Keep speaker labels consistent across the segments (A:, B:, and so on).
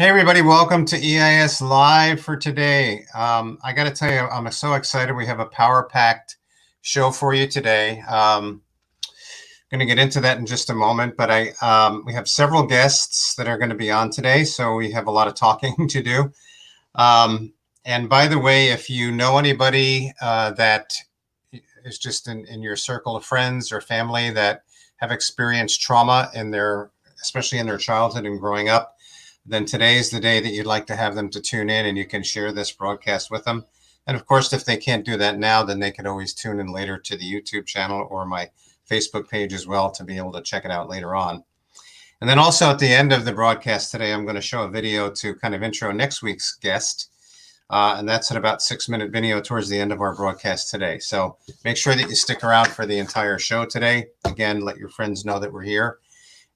A: Hey everybody, welcome to EIS Live for today. I got to tell you, I'm so excited. We have a power-packed show for you today. Going to get into that in just a moment, but we have several guests that are going to be on today, so we have a lot of talking to do. And by the way, if you know anybody that is just in your circle of friends or family that have experienced trauma especially in their childhood and growing up, then today is the day that you'd like to have them to tune in, and you can share this broadcast with them. And of course, if they can't do that now, then they can always tune in later to the YouTube channel or my Facebook page as well to be able to check it out later on. And then also at the end of the broadcast today, I'm going to show a video to kind of intro next week's guest. And that's an about 6-minute video towards the end of our broadcast today. So make sure that you stick around for the entire show today. Again, let your friends know that we're here,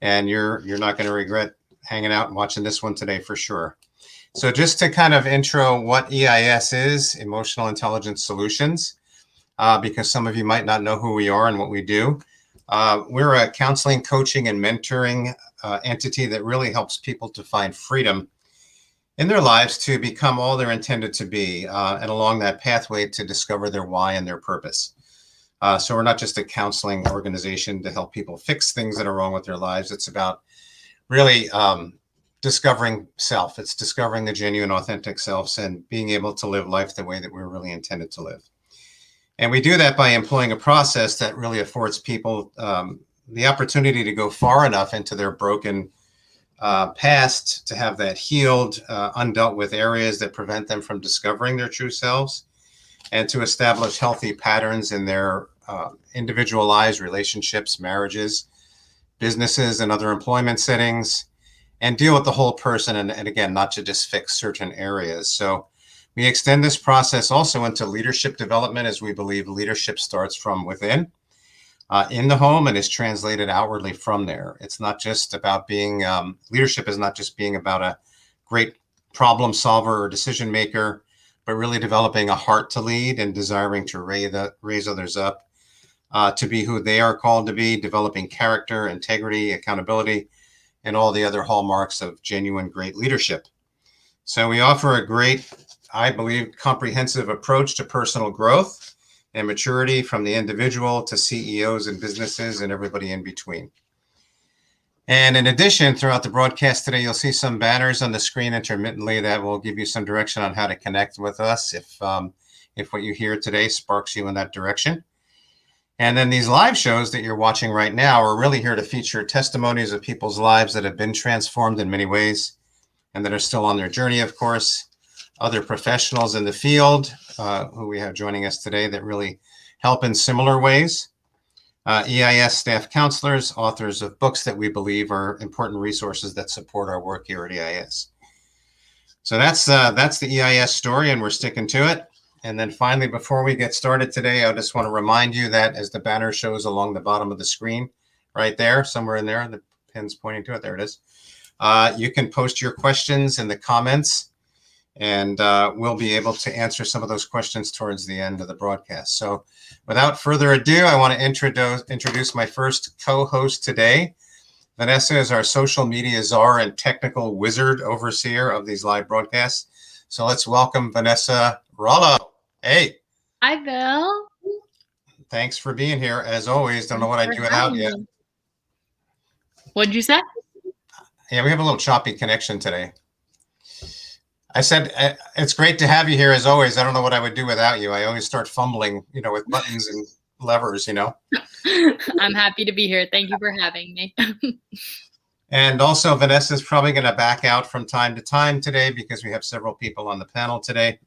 A: and you're not going to regret hanging out and watching this one today for sure. So just to kind of intro what EIS is, Emotional Intelligence Solutions, because some of you might not know who we are and what we do. We're a counseling, coaching, and mentoring entity that really helps people to find freedom in their lives to become all they're intended to be, and along that pathway to discover their why and their purpose. So we're not just a counseling organization to help people fix things that are wrong with their lives. It's about really discovering self. It's discovering the genuine, authentic selves and being able to live life the way that we're really intended to live. And we do that by employing a process that really affords people the opportunity to go far enough into their broken past to have that healed, undealt with areas that prevent them from discovering their true selves, and to establish healthy patterns in their individual lives, relationships, marriages, businesses, and other employment settings, and deal with the whole person, and again, not to just fix certain areas. So we extend this process also into leadership development, as we believe leadership starts from within, in the home, and is translated outwardly from there. It's not just about being, leadership is not just being about a great problem solver or decision maker, but really developing a heart to lead and desiring to raise others up to be who they are called to be, developing character, integrity, accountability, and all the other hallmarks of genuine great leadership. So we offer a great, I believe, comprehensive approach to personal growth and maturity, from the individual to CEOs and businesses and everybody in between. And in addition, throughout the broadcast today, you'll see some banners on the screen intermittently that will give you some direction on how to connect with us if what you hear today sparks you in that direction. And then these live shows that you're watching right now are really here to feature testimonies of people's lives that have been transformed in many ways and that are still on their journey, of course. Other professionals in the field who we have joining us today that really help in similar ways. EIS staff counselors, authors of books that we believe are important resources that support our work here at EIS. So that's the EIS story, and we're sticking to it. And then finally, before we get started today, I just want to remind you that as the banner shows along the bottom of the screen, right there, somewhere in there, the pin's pointing to it, there it is. You can post your questions in the comments, and we'll be able to answer some of those questions towards the end of the broadcast. So without further ado, I want to introduce my first co-host today. Vanessa is our social media czar and technical wizard overseer of these live broadcasts. So let's welcome Vanessa Rollo. Hey.
B: Hi, Bill.
A: Thanks for being here. As always, don't know what I'd do without you.
B: What'd you say?
A: Yeah, we have a little choppy connection today. I said, it's great to have you here as always. I don't know what I would do without you. I always start fumbling, with buttons and levers,
B: I'm happy to be here. Thank you for having me.
A: And also, Vanessa's probably going to back out from time to time today because we have several people on the panel today.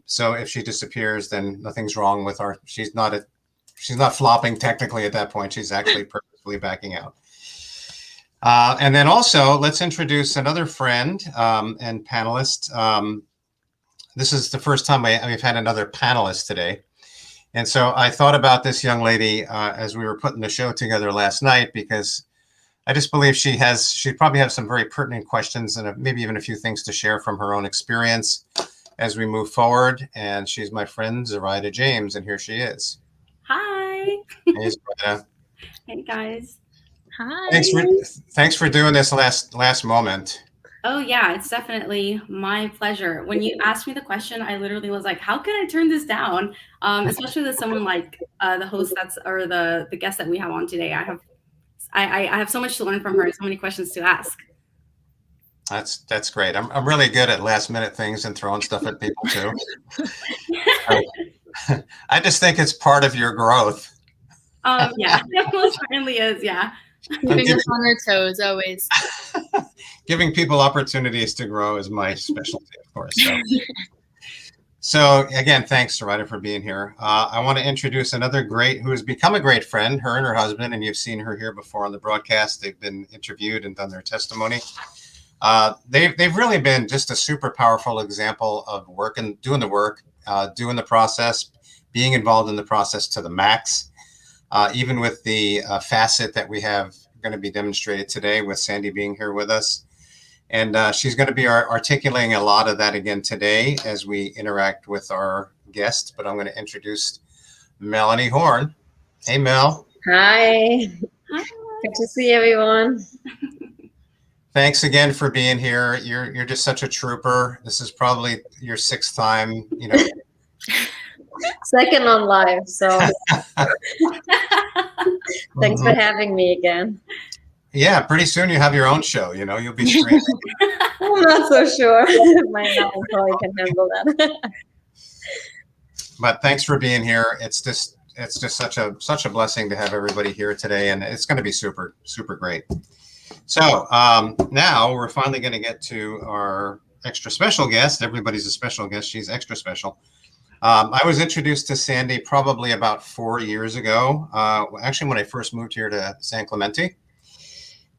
A: So if she disappears, then nothing's wrong with her. She's not flopping technically at that point. She's actually purposefully backing out. And then also, let's introduce another friend and panelist. This is the first time we've had another panelist today. And so I thought about this young lady as we were putting the show together last night, because I just believe she probably has some very pertinent questions and maybe even a few things to share from her own experience as we move forward. And she's my friend, Zoraida James, and here she is.
C: Hi.
A: Hey, Zoraida.
C: Hey, guys.
B: Hi.
A: Thanks for doing this last moment.
C: Oh, yeah, it's definitely my pleasure. When you asked me the question, I literally was like, how can I turn this down? Especially with someone like the host or the guest that we have on today. I have so much to learn from her and so many questions to ask.
A: That's great. I'm really good at last minute things and throwing stuff at people too. I just think it's part of your growth.
C: Yeah, it most certainly is. Yeah.
B: Keeping us on our toes always.
A: Giving people opportunities to grow is my specialty, of course. So again, thanks, Sarita, for being here. I want to introduce another who has become a great friend, her and her husband, and you've seen her here before on the broadcast. They've been interviewed and done their testimony. They've really been just a super powerful example of working, doing the work, doing the process, being involved in the process to the max. Even with the facet that we have going to be demonstrated today with Sandy being here with us. And she's going to be articulating a lot of that again today as we interact with our guests. But I'm going to introduce Melanie Horn. Hey, Mel.
D: Hi. Good to see everyone.
A: Thanks again for being here. You're just such a trooper. This is probably your 6th time,
D: Second on live, so thanks for having me again.
A: Yeah, pretty soon you have your own show. You'll be streaming.
D: I'm not so sure. My mouth probably can handle that.
A: But thanks for being here. It's just such a blessing to have everybody here today, and it's going to be super, super great. So now we're finally going to get to our extra special guest. Everybody's a special guest. She's extra special. I was introduced to Sandy probably about 4 years ago, actually when I first moved here to San Clemente.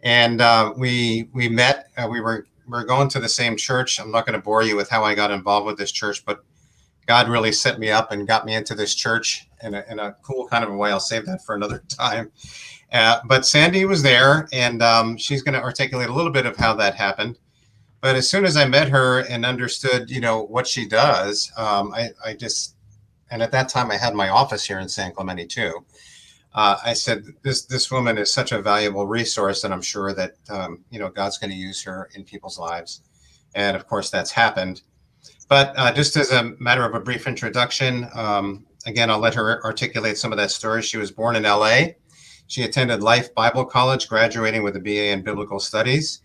A: And we met, we were going to the same church. I'm not going to bore you with how I got involved with this church, but God really set me up and got me into this church in a cool kind of a way. I'll save that for another time. But Sandy was there, and she's going to articulate a little bit of how that happened. But as soon as I met her and understood, what she does, I just, and at that time I had my office here in San Clemente too. I said, this woman is such a valuable resource, and I'm sure that, God's going to use her in people's lives. And of course that's happened. But just as a matter of a brief introduction, again, I'll let her articulate some of that story. She was born in LA. She attended Life Bible College, graduating with a BA in Biblical Studies.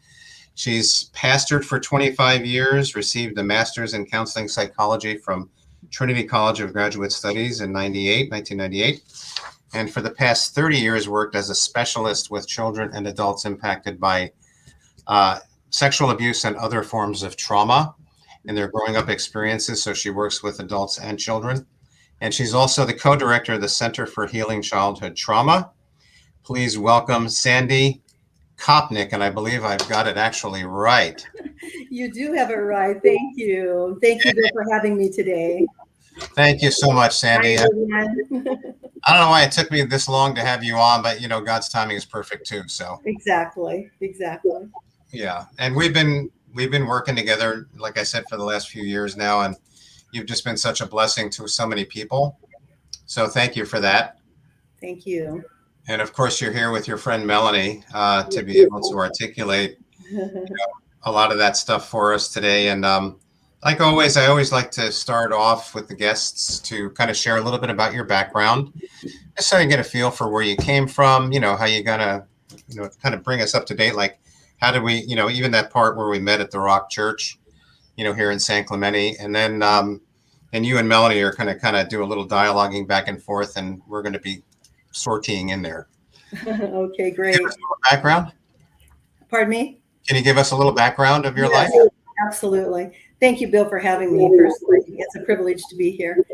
A: She's pastored for 25 years, received a master's in counseling psychology from Trinity College of Graduate Studies in 1998. And for the past 30 years, worked as a specialist with children and adults impacted by sexual abuse and other forms of trauma in their growing up experiences. So she works with adults and children. And she's also the co-director of the Center for Healing Childhood Trauma. Please welcome Sandy Chalupnik, and I believe I've got it actually right.
E: You do have it right. Thank you. Thank you, Bill, for having me today.
A: Thank you so much, Sandy.
E: Hi,
A: I don't know why it took me this long to have you on, but God's timing is perfect too. So
E: exactly.
A: Yeah, and we've been working together, like I said, for the last few years now, and you've just been such a blessing to so many people. So thank you for that.
E: Thank you.
A: And of course, you're here with your friend Melanie to be able to articulate a lot of that stuff for us today. And like always, I always like to start off with the guests to kind of share a little bit about your background, just so you get a feel for where you came from, how you gonna, kind of bring us up to date. Like, how did we, even that part where we met at the Rock Church, here in San Clemente, and then and you and Melanie are kind of do a little dialoguing back and forth, and we're going to be sorting in there.
E: Okay, great.
A: Give us a little background.
E: Pardon me?
A: Can you give us a little background of your life?
E: Absolutely. Thank you, Bill, for having me. Personally, it's a privilege to be here.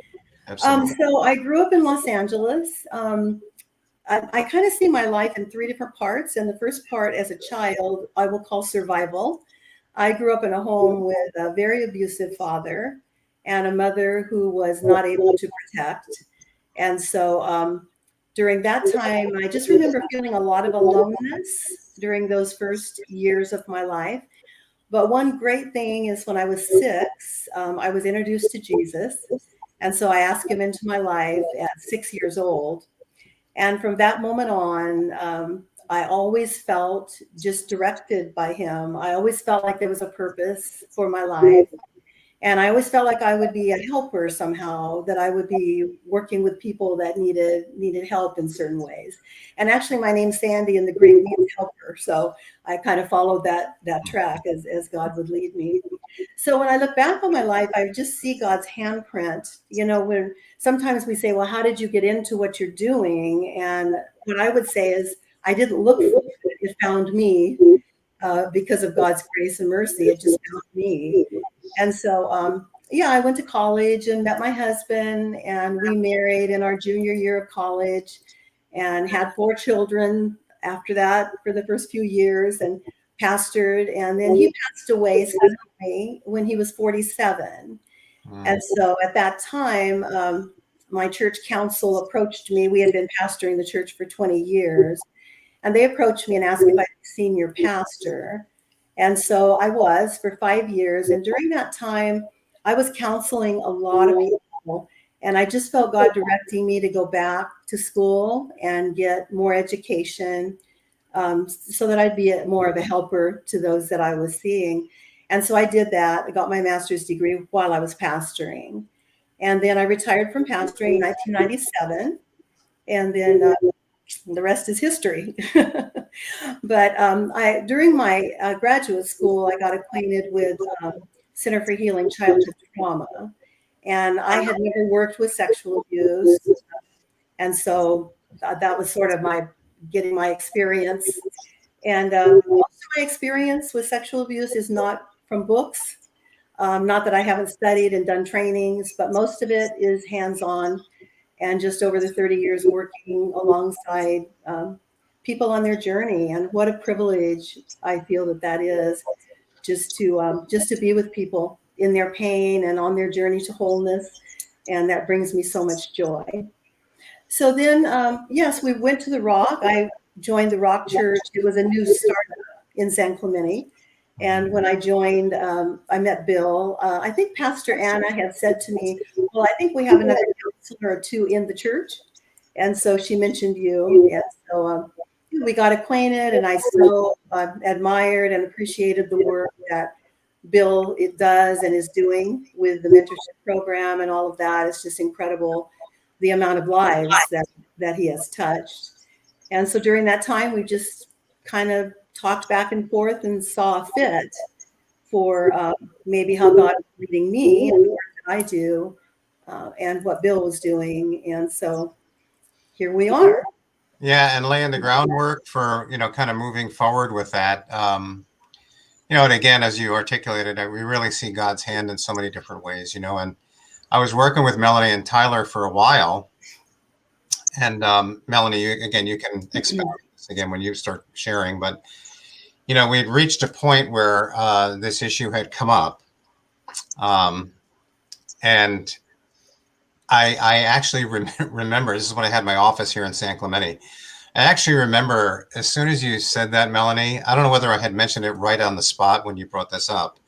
A: Absolutely.
E: So I grew up in Los Angeles. I kind of see my life in 3 different parts. And the first part, as a child, I will call survival. I grew up in a home with a very abusive father and a mother who was not able to protect. And so during that time, I just remember feeling a lot of aloneness during those first years of my life. But one great thing is when I was 6, I was introduced to Jesus. And so I asked him into my life at 6 years old. And from that moment on, I always felt just directed by him. I always felt like there was a purpose for my life. And I always felt like I would be a helper somehow, that I would be working with people that needed help in certain ways. And actually my name's Sandy and the Greek means helper. So I kind of followed that track as God would lead me. So when I look back on my life, I just see God's handprint. You know, when sometimes we say, well, how did you get into what you're doing? And what I would say is, I didn't look for it, it found me because of God's grace and mercy. It just found me. And so, yeah, I went to college and met my husband, and we married in our junior year of college and had 4 children after that for the first few years, and pastored. And then he passed away suddenly when he was 47. And so at that time, my church council approached me. We had been pastoring the church for 20 years. And they approached me and asked if I'd be senior pastor. And so I was for 5 years. And during that time, I was counseling a lot of people. And I just felt God directing me to go back to school and get more education so that I'd be more of a helper to those that I was seeing. And so I did that. I got my master's degree while I was pastoring. And then I retired from pastoring in 1997. And then the rest is history. But during my graduate school, I got acquainted with Center for Healing Childhood Trauma. And I had never worked with sexual abuse. And so that was sort of getting my experience. And most of my experience with sexual abuse is not from books. Not that I haven't studied and done trainings, but most of it is hands-on. And just over the 30 years working alongside people on their journey. And what a privilege I feel that is, just to be with people in their pain and on their journey to wholeness. And that brings me so much joy. So then, yes, we went to the Rock. I joined the Rock Church. It was a new startup in San Clemente. And when I joined, I met Bill. I think Pastor Anna had said to me, well, I think we have another counselor or 2 in the church. And so she mentioned you. And so we got acquainted, and I so admired and appreciated the work that Bill does and is doing with the mentorship program and all of that. It's just incredible, the amount of lives that he has touched. And so during that time, we just kind of talked back and forth and saw a fit for maybe how God was leading me and the work that I do and what Bill was doing. And so here we are.
A: Yeah, and laying the groundwork for, kind of moving forward with that. And again, as you articulated, we really see God's hand in so many different ways, and I was working with Melanie and Tyler for a while. And Melanie, you can expand this again when you start sharing, but we had reached a point where this issue had come up. And I actually remember, this is when I had my office here in San Clemente. I actually remember as soon as you said that, Melanie, I don't know whether I had mentioned it right on the spot when you brought this up,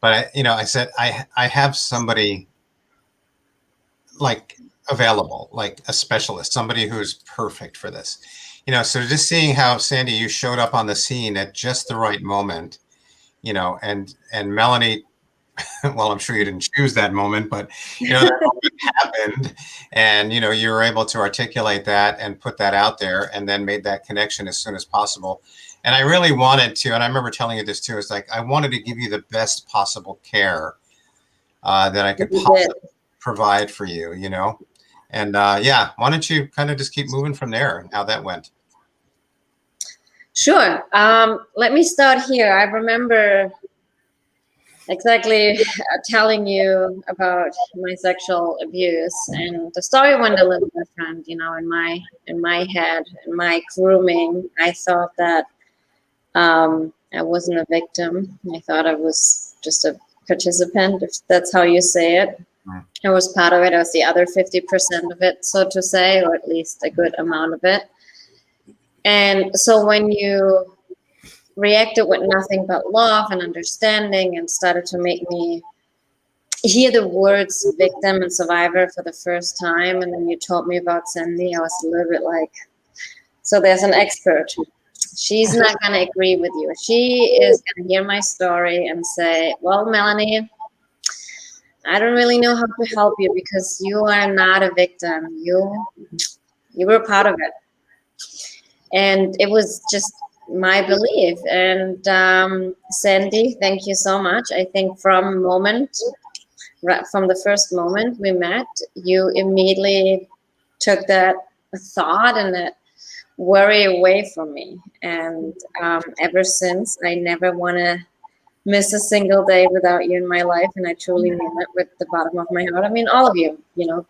A: but I said, I have somebody like available, like a specialist, somebody who's perfect for this. So just seeing how, Sandy, you showed up on the scene at just the right moment, and Melanie, well, I'm sure you didn't choose that moment, but that moment happened, and you were able to articulate that and put that out there, and then made that connection as soon as possible. And I really wanted to, and I remember telling you this too, is like, I wanted to give you the best possible care that I could possibly provide for you, And yeah, why don't you kind of just keep moving from there and how that went?
D: Sure. Let me start here. I remember exactly telling you about my sexual abuse, and the story went a little different. In my head, in my grooming, I thought that I wasn't a victim. I thought I was just a participant, if that's how you say it. I was part of it. I was the other 50% of it, so to say, or at least a good amount of it. And so when you reacted with nothing but love and understanding and started to make me hear the words victim and survivor for the first time, and then you told me about Sandy, I was a little bit like, So there's an expert. She's not going to agree with you. She is going to hear my story and say, well, Melanie, I don't really know how to help you because you are not a victim. You were part of it. And it was just my belief. And Sandy, thank you so much. I think from the first moment we met, you immediately took that thought and that worry away from me. And ever since, I never want to miss a single day without you in my life. And I truly mean that with the bottom of my heart. I mean, all of you,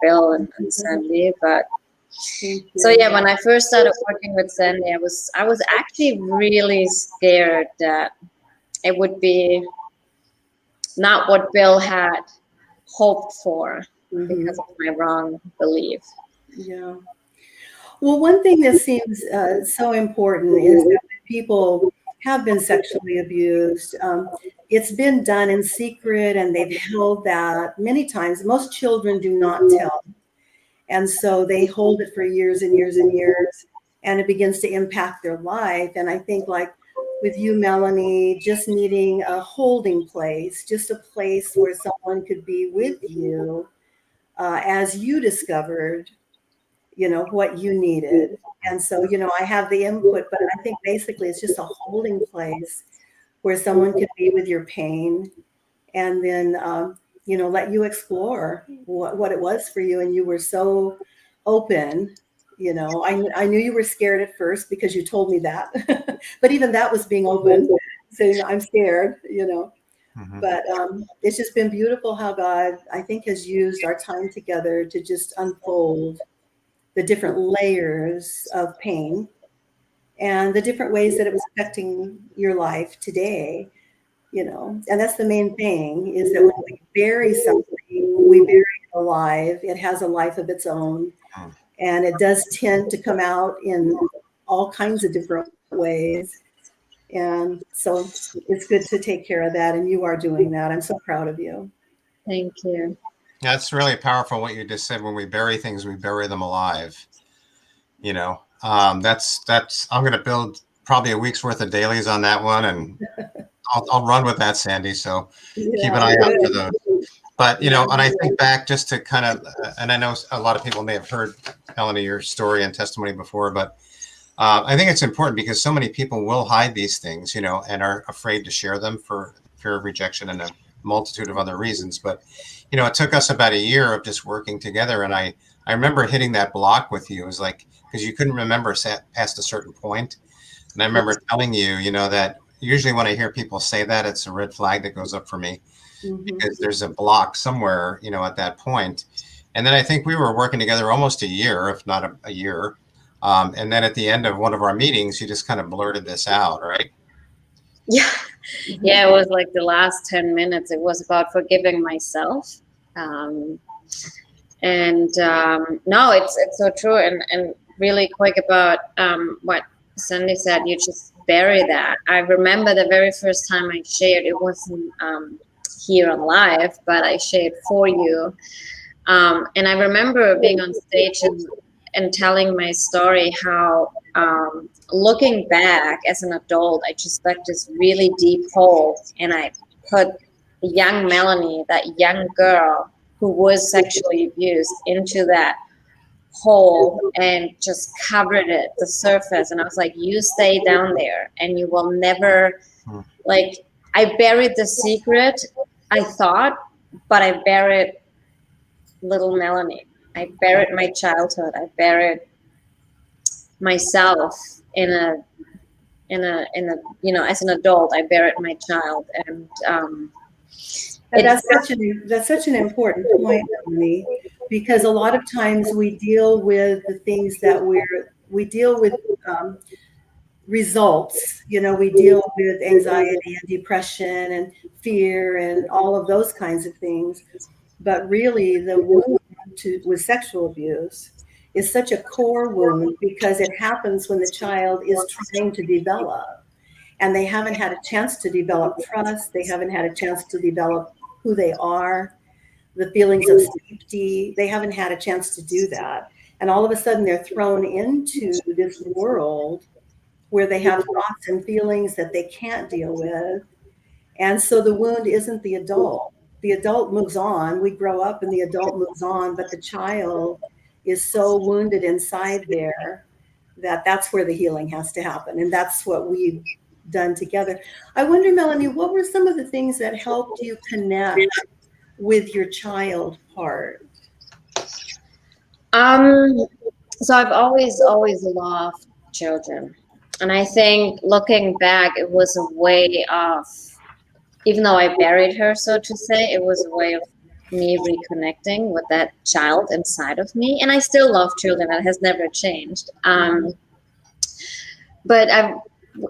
D: Bill and Sandy. But so yeah, when I first started working with Sandy, I was actually really scared that it would be not what Bill had hoped for because of my wrong belief.
E: Yeah. Well, one thing that seems so important is that when people have been sexually abused, it's been done in secret and they've held that many times. Most children do not tell. And so they hold it for years and years and years, and it begins to impact their life. And I think, like with you, Melanie, just needing a holding place, just a place where someone could be with you as you discovered, what you needed. And so, I have the input, but I think basically it's just a holding place where someone could be with your pain and then, let you explore what it was for you. And you were so open, I knew you were scared at first because you told me that, but even that was being open, saying I'm scared, but it's just been beautiful how God, I think, has used our time together to just unfold the different layers of pain and the different ways that it was affecting your life today, and that's the main thing, is that when we bury something, we bury it alive. It has a life of its own, and it does tend to come out in all kinds of different ways. And so it's good to take care of that, and you are doing that. I'm so proud of you.
D: Thank you.
A: Yeah, it's really powerful what you just said. When we bury things, we bury them alive. That's I'm going to build probably a week's worth of dailies on that one, and I'll run with that, Sandy. So keep an eye out for those. But, and I think back just to kind of, and I know a lot of people may have heard, Melanie, your story and testimony before, but I think it's important because so many people will hide these things, and are afraid to share them for fear of rejection and a multitude of other reasons. But, it took us about a year of just working together. And I remember hitting that block with you. It was like, because you couldn't remember past a certain point. And I remember telling you, that usually when I hear people say that, it's a red flag that goes up for me because there's a block somewhere, at that point. And then I think we were working together almost a year, if not a year. And then at the end of one of our meetings, you just kind of blurted this out, right?
D: Yeah. Yeah, it was like the last 10 minutes. It was about forgiving myself. No, it's so true. And really quick about what Sandy said, you just bury that. I remember the very first time I shared, it wasn't here on live, but I shared for you. And I remember being on stage and telling my story, how looking back as an adult, I just dug this really deep hole, and I put young Melanie, that young girl who was sexually abused, into that hole and just covered it, the surface. And I was like, you stay down there and you will never, I buried the secret, I thought, but I buried little Melanie. I buried my childhood. I buried myself in a as an adult. I buried my child, and
E: that's such an important point, Melanie, because a lot of times we deal with the things that we deal with results. We deal with anxiety and depression and fear and all of those kinds of things. But really, the wound with sexual abuse is such a core wound because it happens when the child is trying to develop, and they haven't had a chance to develop trust. They haven't had a chance to develop who they are, the feelings of safety. They haven't had a chance to do that. And all of a sudden they're thrown into this world where they have thoughts and feelings that they can't deal with. And so the wound isn't the adult. The adult moves on. We grow up and the adult moves on, but the child is so wounded inside there that that's where the healing has to happen. And that's what we've done together. I wonder, Melanie, what were some of the things that helped you connect with your child part?
D: So I've always loved children. And I think looking back, it was a way of, even though I buried her, so to say, it was a way of me reconnecting with that child inside of me. And I still love children. That has never changed. But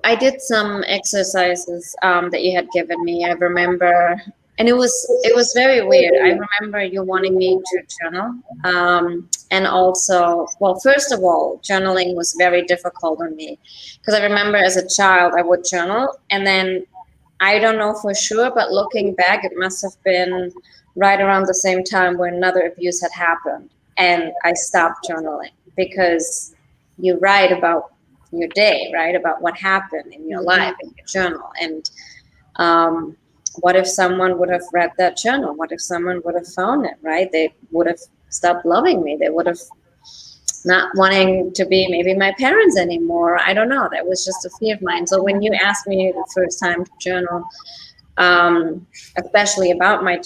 D: I did some exercises that you had given me. I remember, and it was very weird. I remember you wanting me to journal. And also, well, first of all, journaling was very difficult on me because I remember as a child, I would journal, and then I don't know for sure, but looking back, it must have been right around the same time when another abuse had happened. And I stopped journaling because you write about your day, right? About what happened in your life in your journal. And what if someone would have read that journal? What if someone would have found it, right? They would have stopped loving me. They would have not wanting to be maybe my parents anymore. I don't know. That was just a fear of mine. So when you asked me the first time to journal, especially about my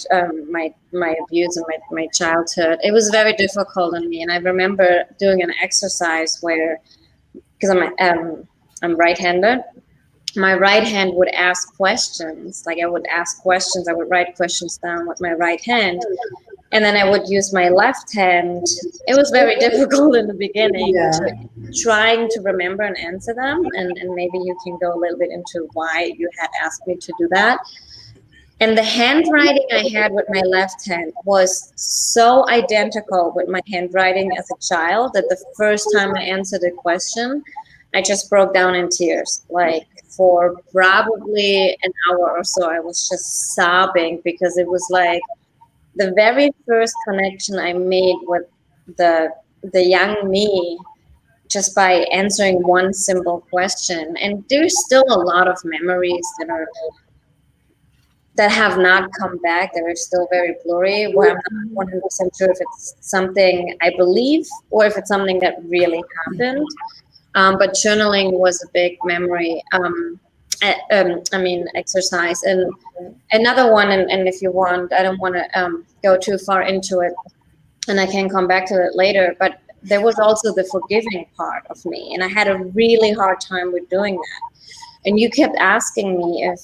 D: abuse and my childhood, it was very difficult on me. And I remember doing an exercise where, because I'm right-handed, my right hand would ask questions. Like I would ask questions. I would write questions down with my right hand. And then I would use my left hand. It was very difficult in the beginning, trying to remember and answer them. And maybe you can go a little bit into why you had asked me to do that. And the handwriting I had with my left hand was so identical with my handwriting as a child that the first time I answered a question, I just broke down in tears. Like for probably an hour or so, I was just sobbing because it was like the very first connection I made with the young me just by answering one simple question. And there's still a lot of memories that have not come back, that are still very blurry, where I'm not 100% sure if it's something I believe or if it's something that really happened. But journaling was a big memory, exercise. And another one, and if you want, I don't want to go too far into it, and I can come back to it later, but there was also the forgiving part of me, and I had a really hard time with doing that. And you kept asking me if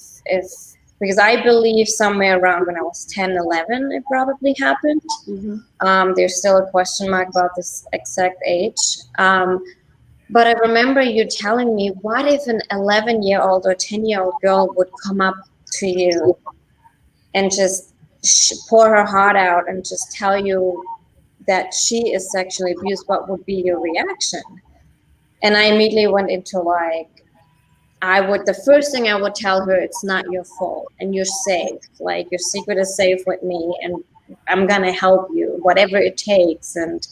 D: because I believe somewhere around when I was 10, 11, it probably happened. There's still a question mark about this exact age. But I remember you telling me, what if an 11-year-old or 10-year-old girl would come up to you and just pour her heart out and just tell you that she is sexually abused? What would be your reaction? And I immediately went into like, the first thing I would tell her, it's not your fault and you're safe. Like your secret is safe with me and I'm going to help you, whatever it takes. And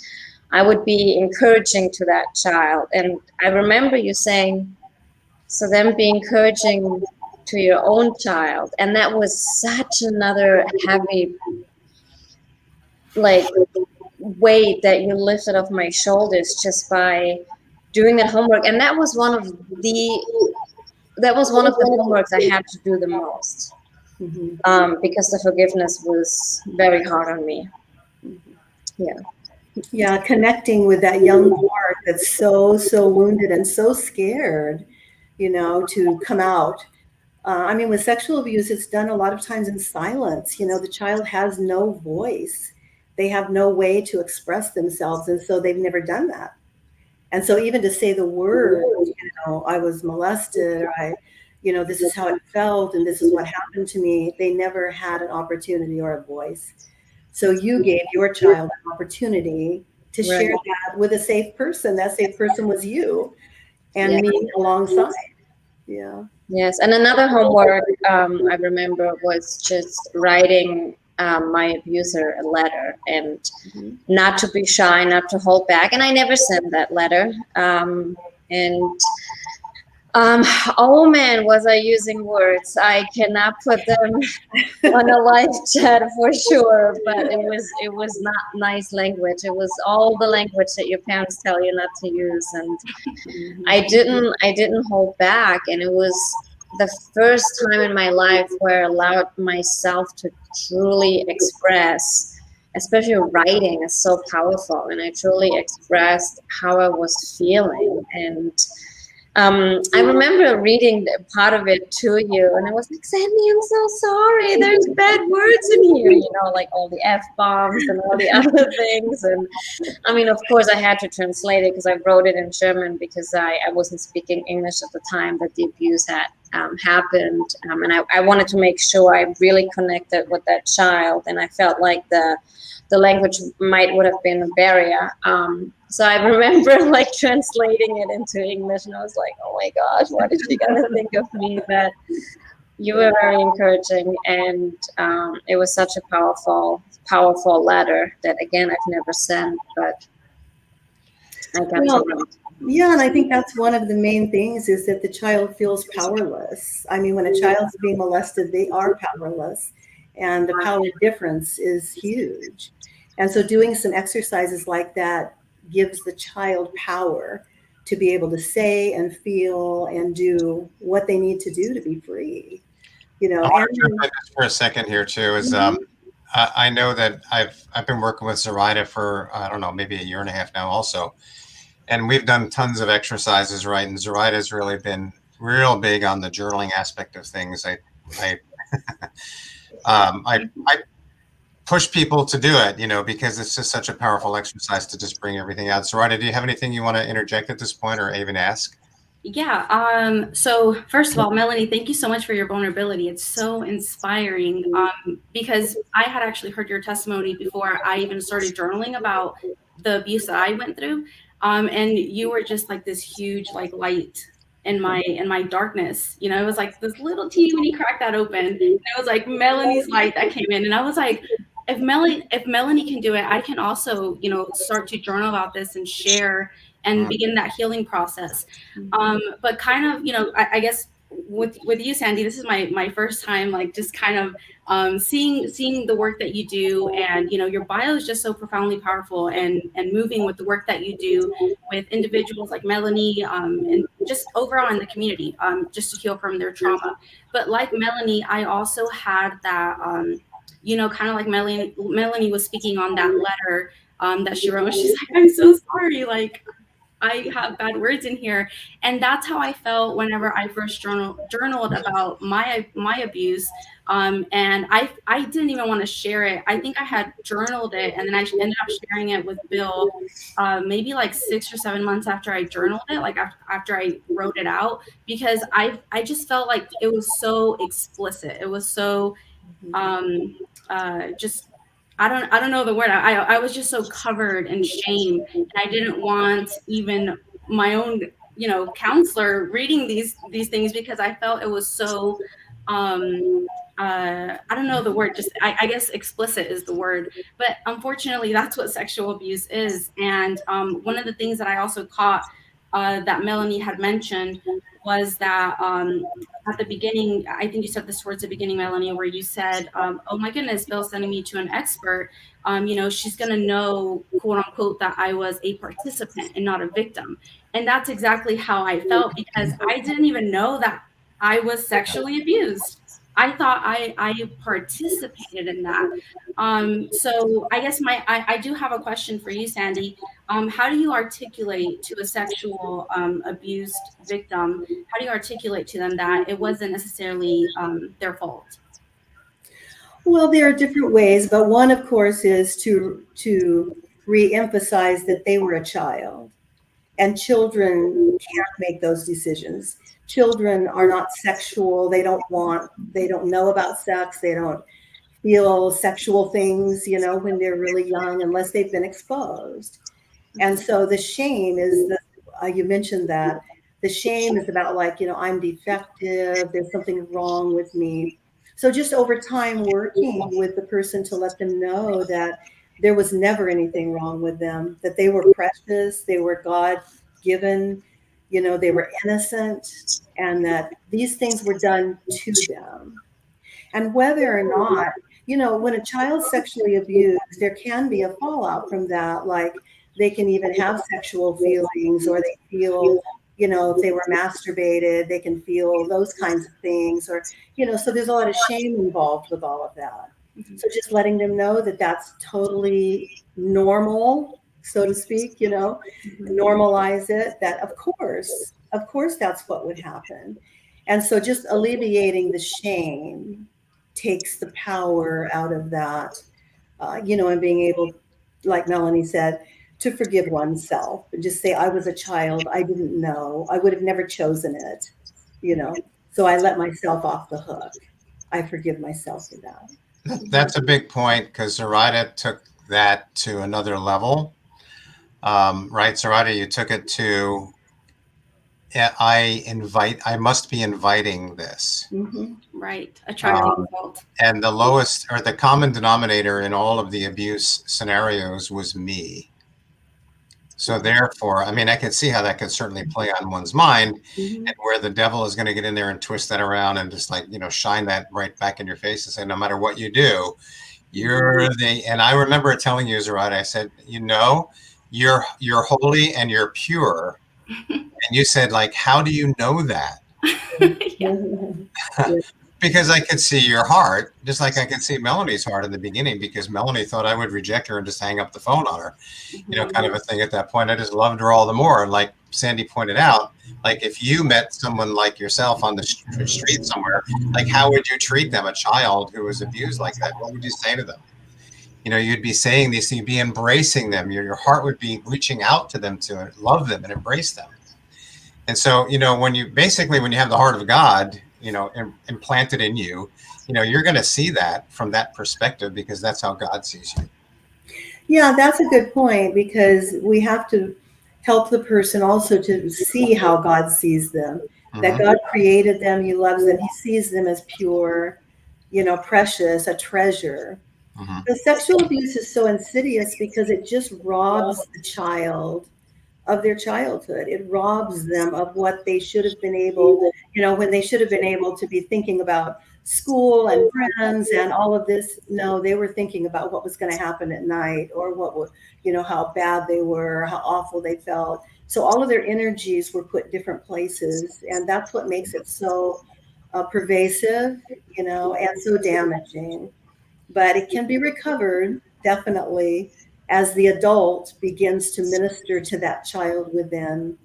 D: I would be encouraging to that child. And I remember you saying, so then be encouraging to your own child. And that was such another heavy, like, weight that you lifted off my shoulders just by doing that homework. And that was one of the homeworks I had to do the most, because the forgiveness was very hard on me.
E: Yeah, connecting with that young heart that's so wounded and so scared, to come out. With sexual abuse, it's done a lot of times in silence. The child has no voice. They have no way to express themselves. And so they've never done that. And so even to say the word, I was molested, or this is how it felt, and this is what happened to me, they never had an opportunity or a voice. So you gave your child an opportunity to share that with a safe person. That safe person was you and me alongside. Yeah.
D: Yes. And another homework I remember was just writing my abuser a letter, and not to be shy, not to hold back. And I never sent that letter. Oh man, was I using words? I cannot put them on a live chat for sure, but it was not nice language. It was all the language that your parents tell you not to use, and I didn't hold back. And it was the first time in my life where I allowed myself to truly express. Especially writing is so powerful, and I truly expressed how I was feeling. And I remember reading part of it to you, and I was like, Sandy, I'm so sorry. There's bad words in here, like all the F-bombs and all the other things. And I mean, of course, I had to translate it because I wrote it in German because I wasn't speaking English at the time that the abuse had happened. And I wanted to make sure I really connected with that child, and I felt like the language would have been a barrier. So I remember like translating it into English, and I was like, oh my gosh, what is she gonna think of me? But you were very encouraging, and it was such a powerful letter that, again, I've never sent, but I got to write.
E: Yeah, and I think that's one of the main things is that the child feels powerless. I mean, when a child's being molested, they are powerless, and the power difference is huge. And so doing some exercises like that gives the child power to be able to say and feel and do what they need to do to be free.
A: I want to jump in just for a second here too. Is I know that I've been working with Zoraida for I don't know, maybe a year and a half now also, and we've done tons of exercises, right? And Zoraida's really been real big on the journaling aspect of things. I push people to do it, because it's just such a powerful exercise to just bring everything out. Zoraida, do you have anything you want to interject at this point or even ask?
C: Yeah. So first of all, Melanie, thank you so much for your vulnerability. It's so inspiring because I had actually heard your testimony before I even started journaling about the abuse that I went through. And you were just like this huge like light in my darkness. It was like this little teeny crack that opened. And it was like Melanie's light that came in, and I was like, if Melanie can do it, I can also, start to journal about this and share and begin that healing process. But kind of, I guess with you, Sandy, this is my first time, like just kind of seeing the work that you do, and your bio is just so profoundly powerful and moving with the work that you do with individuals like Melanie, and just overall in the community, just to heal from their trauma. But like Melanie, I also had that. Kind of like Melanie was speaking on that letter that she wrote. She's like, I'm so sorry. Like, I have bad words in here. And that's how I felt whenever I first journaled about my abuse. And I didn't even want to share it. I think I had journaled it, and then I ended up sharing it with Bill maybe like 6 or 7 months after I journaled it, like after I wrote it out, because I just felt like it was so explicit. It was so just I don't know the word. I was just so covered in shame, and I didn't want even my own counselor reading these things, because I felt it was so I don't know the word, just I guess explicit is the word. But unfortunately, that's what sexual abuse is. And one of the things that I also caught that Melanie had mentioned was that at the beginning, I think you said this towards the beginning, Melanie, where you said, oh my goodness, Bill's sending me to an expert. She's going to know, quote unquote, that I was a participant and not a victim. And that's exactly how I felt, because I didn't even know that I was sexually abused. I thought I participated in that. So I guess I do have a question for you, Sandy. How do you articulate to a sexual abused victim, how do you articulate to them that it wasn't necessarily their fault?
E: Well, there are different ways, but one, of course, is to re-emphasize that they were a child, and children can't make those decisions. Children are not sexual. They don't know about sex. They don't feel sexual things, when they're really young, unless they've been exposed. And so the shame is you mentioned that the shame is about like, I'm defective. There's something wrong with me. So just over time working with the person to let them know that there was never anything wrong with them, that they were precious, they were God given, you know, they were innocent, and that these things were done to them. And whether or not, you know, when a child's sexually abused, there can be a fallout from that. Like they can even have sexual feelings, or they feel, you know, if they were masturbated, they can feel those kinds of things, or, you know, so there's a lot of shame involved with all of that. So just letting them know that that's totally normal, so to speak, you know, normalize it, that of course that's what would happen. And so just alleviating the shame takes the power out of that, you know, and being able, like Melanie said, to forgive oneself and just say, I was a child, I didn't know, I would have never chosen it, you know, so I let myself off the hook. I forgive myself for that.
A: That's a big point, because Zoraida took that to another level. Right, Zoraida, you took it to, I must be inviting this.
C: Right. A triune fault.
A: And the lowest, or the common denominator in all of the abuse scenarios, was me. So therefore, I mean, I could see how that could certainly play on one's mind, and where the devil is going to get in there and twist that around and just, like, you know, shine that right back in your face and say, no matter what you do, you're the, and I remember telling you, Zoraida, I said, you know, you're holy and you're pure. And you said, like, how do you know that? Because I could see your heart, just like I could see Melanie's heart in the beginning, because Melanie thought I would reject her and just hang up the phone on her, you know, kind of a thing at that point. I just loved her all the more. And like Sandy pointed out, like, if you met someone like yourself on the street somewhere, like, how would you treat them, a child who was abused like that? What would you say to them? You know, you'd be saying these, you'd be embracing them. Your heart would be reaching out to them to love them and embrace them. And so, you know, when you have the heart of God, you know, implanted in you, you know, you're going to see that from that perspective, because that's how God sees you.
E: Yeah, that's a good point, because we have to help the person also to see how God sees them, that God created them, he loves them, he sees them as pure, you know, precious, a treasure. The sexual abuse is so insidious because it just robs the child of their childhood. It robs them of what they should have been able, you know, when they should have been able to be thinking about school and friends and all of this. No, they were thinking about what was going to happen at night, or what would, you know, how bad they were, how awful they felt. So all of their energies were put different places, and that's what makes it so pervasive, you know, and so damaging. But it can be recovered, definitely, as the adult begins to minister to that child within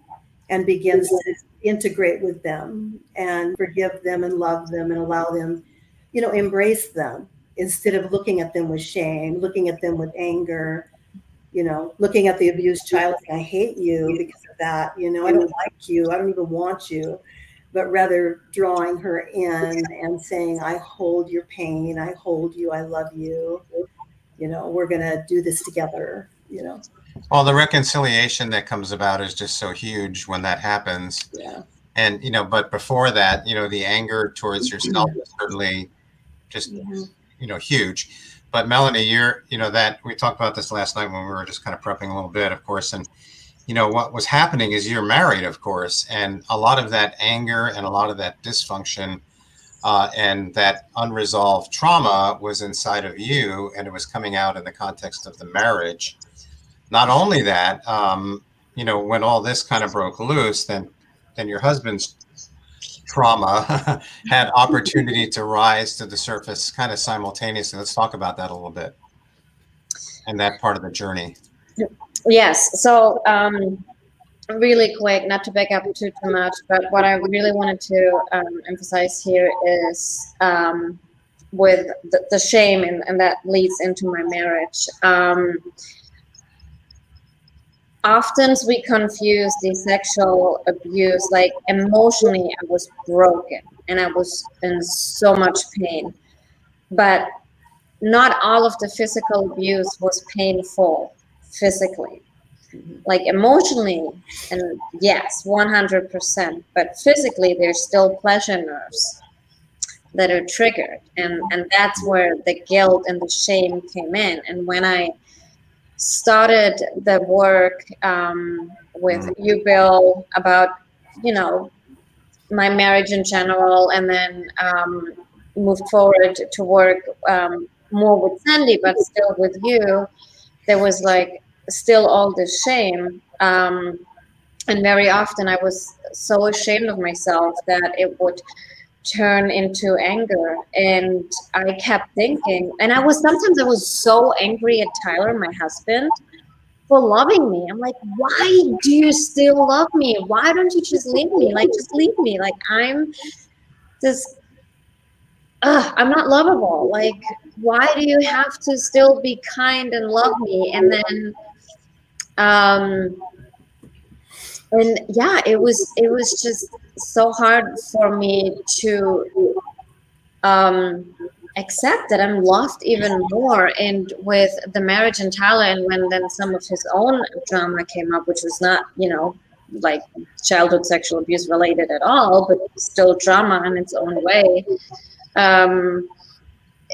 E: and begins to integrate with them and forgive them and love them and allow them, you know, embrace them, instead of looking at them with shame, looking at them with anger, you know, looking at the abused child saying, I hate you because of that, you know, I don't like you, I don't even want you. But rather drawing her in and saying, I hold your pain, I hold you, I love you, you know, we're going to do this together, you know.
A: Well, the reconciliation that comes about is just so huge when that happens.
E: Yeah.
A: And, you know, but before that, you know, the anger towards yourself is certainly just, you know, huge. But Melanie, you know, that we talked about this last night when we were just kind of prepping a little bit, of course. And, you know, what was happening is you're married, of course, and a lot of that anger and a lot of that dysfunction and that unresolved trauma was inside of you, and it was coming out in the context of the marriage. Not only that, you know, when all this kind of broke loose, then your husband's trauma had opportunity to rise to the surface kind of simultaneously. Let's talk about that a little bit, and that part of the journey.
D: Yes. So really quick, not to back up too much, but what I really wanted to emphasize here is with the shame, and that leads into my marriage. Often we confuse the sexual abuse, like emotionally I was broken and I was in so much pain, but not all of the physical abuse was painful physically. Like emotionally, and yes, 100%, but physically there's still pleasure nerves. that are triggered, and that's where the guilt and the shame came in. And when I started the work with you, Bill, about, you know, my marriage in general, and then moved forward to work more with Sandy, but still with you, there was like still all this shame. And very often I was so ashamed of myself that it would turn into anger. And I kept thinking, and sometimes I was so angry at Tyler, my husband, for loving me. I'm like, why do you still love me? Why don't you just leave me? Like, just leave me. Like, I'm just, I'm not lovable. Like, why do you have to still be kind and love me? And then, and yeah, it was just so hard for me to accept that I'm loved even more. And with the marriage in Thailand, and when then some of his own drama came up, which was not, you know, like childhood sexual abuse related at all, but still drama in its own way.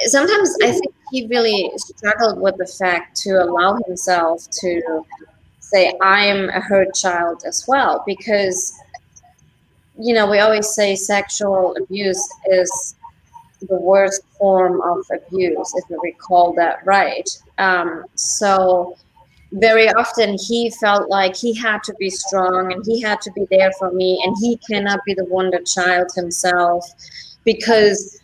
D: Sometimes I think he really struggled with the fact to allow himself to say, I'm a hurt child as well, because, you know, we always say sexual abuse is the worst form of abuse, if we recall that right. So very often he felt like he had to be strong and he had to be there for me, and he cannot be the wounded child himself, because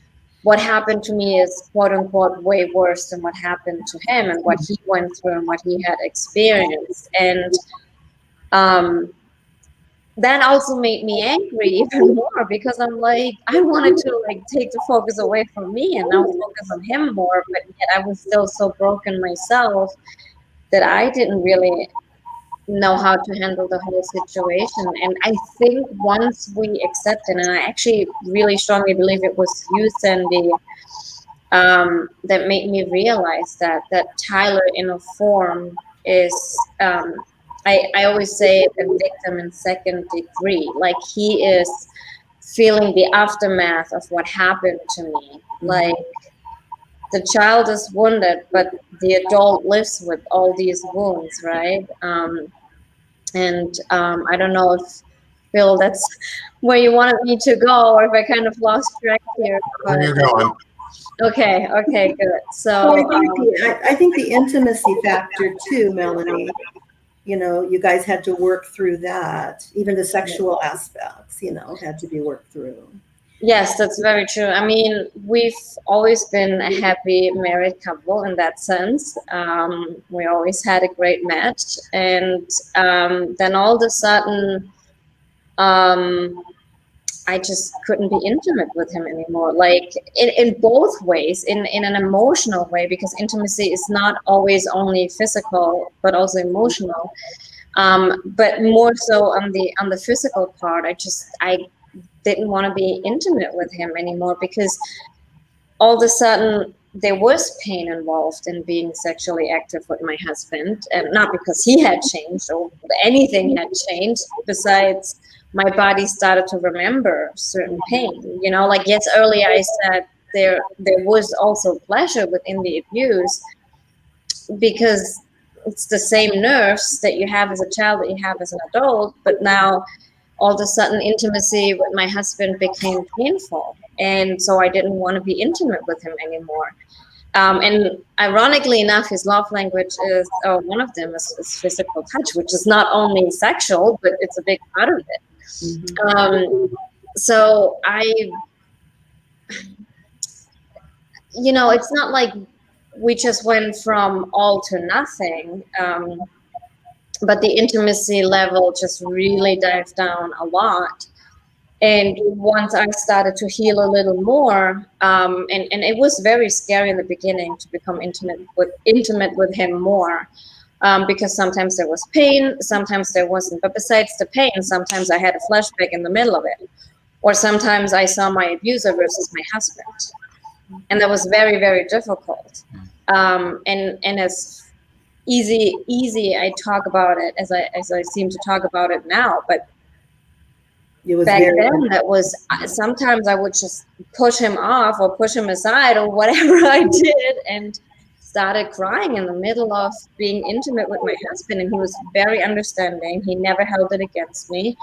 D: what happened to me is, quote unquote, way worse than what happened to him and what he went through and what he had experienced. And that also made me angry even more, because I'm like, I wanted to like take the focus away from me and now focus on him more, but yet I was still so broken myself that I didn't really know how to handle the whole situation. And I think once we accepted, and I actually really strongly believe it was you, Sandy, that made me realize that Tyler in a form is, I always say, a victim in second degree. Like, he is feeling the aftermath of what happened to me. Like, the child is wounded, but the adult lives with all these wounds, right? And I don't know if, Bill, that's where you wanted me to go, or if I kind of lost track here.
A: Where you're going.
D: Okay, good.
E: So
D: So
E: I think the intimacy factor too, Melanie. You know, you guys had to work through that. Even the sexual aspects, you know, had to be worked through.
D: yes, that's very true. I mean, we've always been a happy married couple in that sense. We always had a great match, and then all of a sudden, I just couldn't be intimate with him anymore. Like, in both ways, in an emotional way, because intimacy is not always only physical, but also emotional. But more so on the physical part, I didn't want to be intimate with him anymore, because all of a sudden there was pain involved in being sexually active with my husband, and not because he had changed or anything had changed, besides my body started to remember certain pain. You know, like, yes, earlier I said there was also pleasure within the abuse, because it's the same nerves that you have as a child that you have as an adult, but now all of a sudden intimacy with my husband became painful, and so I didn't want to be intimate with him anymore. And ironically enough, his love language is, one of them is physical touch, which is not only sexual, but it's a big part of it. So you know, it's not like we just went from all to nothing, but the intimacy level just really dived down a lot. And once I started to heal a little more, and it was very scary in the beginning to become intimate with him more, because sometimes there was pain, sometimes there wasn't. But besides the pain, sometimes I had a flashback in the middle of it, or sometimes I saw my abuser versus my husband, and that was very, very difficult. And as easy I talk about it as I seem to talk about it now, but
E: It was
D: back
E: very,
D: then, that was sometimes I would just push him off or push him aside or whatever I did, and started crying in the middle of being intimate with my husband. And he was very understanding. He never held it against me,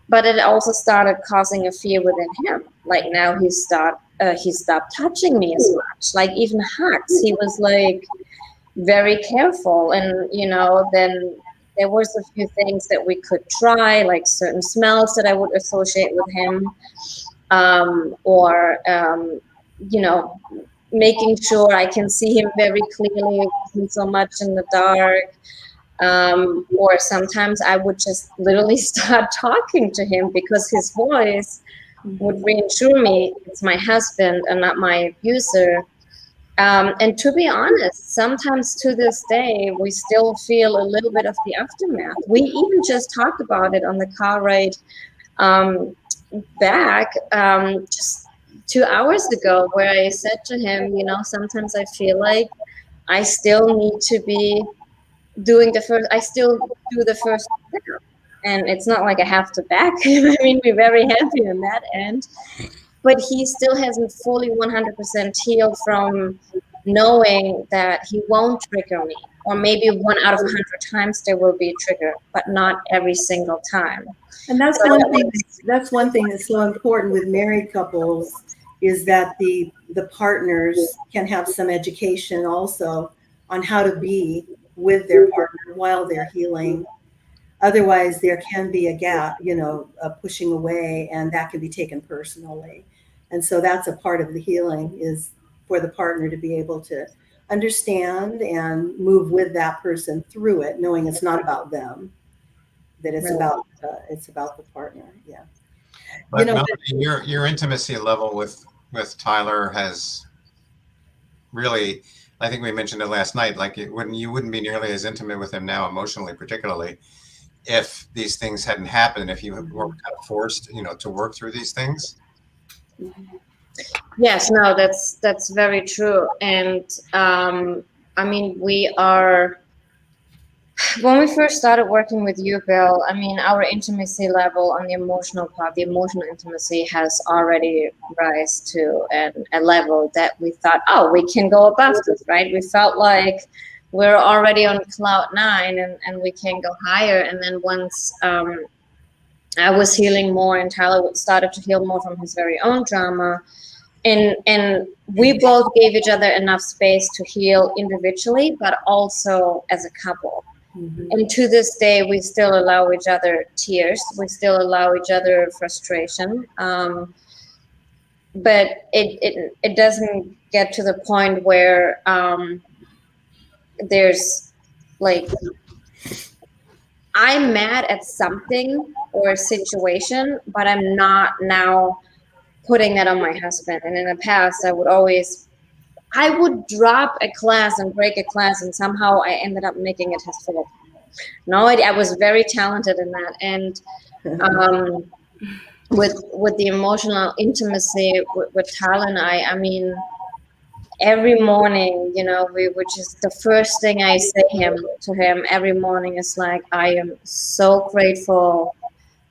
D: but it also started causing a fear within him. Like now he stopped touching me as much, like even hugs. He was like very careful, and then there was a few things that we could try, like certain smells that I would associate with him, or making sure I can see him very clearly, it wasn't so much in the dark. Or sometimes I would just literally start talking to him because his voice would reassure me it's my husband and not my abuser. And to be honest, sometimes to this day, we still feel a little bit of the aftermath. We even just talked about it on the car ride back just 2 hours ago, where I said to him, sometimes I feel like I still need to be I still do the first step. And it's not like I have to back him. I mean, we're very happy on that end. But he still hasn't fully 100% healed from knowing that he won't trigger me. Or maybe 1 out of 100 times there will be a trigger, but not every single time.
E: and that's one thing. That's one thing that's so important with married couples, is that the partners can have some education also on how to be with their partner while they're healing. Otherwise, there can be a gap, a pushing away, and that can be taken personally. And so that's a part of the healing, is for the partner to be able to understand and move with that person through it, knowing it's not about them, that it's about the partner. Yeah.
A: But Melanie, your intimacy level with Tyler has really, I think we mentioned it last night, like you wouldn't be nearly as intimate with him now, emotionally, particularly, if these things hadn't happened, if you were kind of forced, to work through these things.
D: Yes, no, that's very true. And I mean, when we first started working with you, Bill, I mean, our intimacy level on the emotional part, the emotional intimacy has already rise to a level that we thought, oh, we can go above this, right? We felt like we're already on cloud 9 and we can go higher. And then once I was healing more and Tyler started to heal more from his very own drama, and we both gave each other enough space to heal individually, but also as a couple. Mm-hmm. And to this day, we still allow each other tears. We still allow each other frustration. But it doesn't get to the point where there's like, I'm mad at something or a situation, but I'm not now putting that on my husband. And in the past, I would drop a class and break a class, and somehow I ended up making it his fault. No, I was very talented in that. And with the emotional intimacy with Tyler and I mean, every morning, which is the first thing I say to him every morning is like, I am so grateful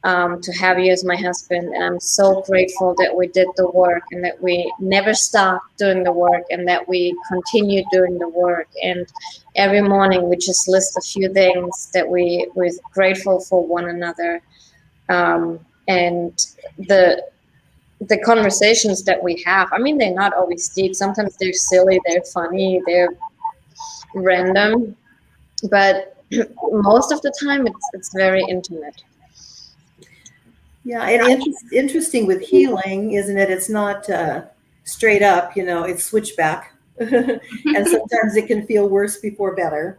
D: to have you as my husband, and I'm so grateful that we did the work and that we never stopped doing the work and that we continued doing the work. And every morning we just list a few things that we're grateful for one another, and the conversations that we have, I mean, they're not always deep. Sometimes they're silly, they're funny, they're random, but most of the time it's very intimate.
E: Yeah, and interesting with healing, isn't it? It's not straight up, it's switchback. And sometimes it can feel worse before better,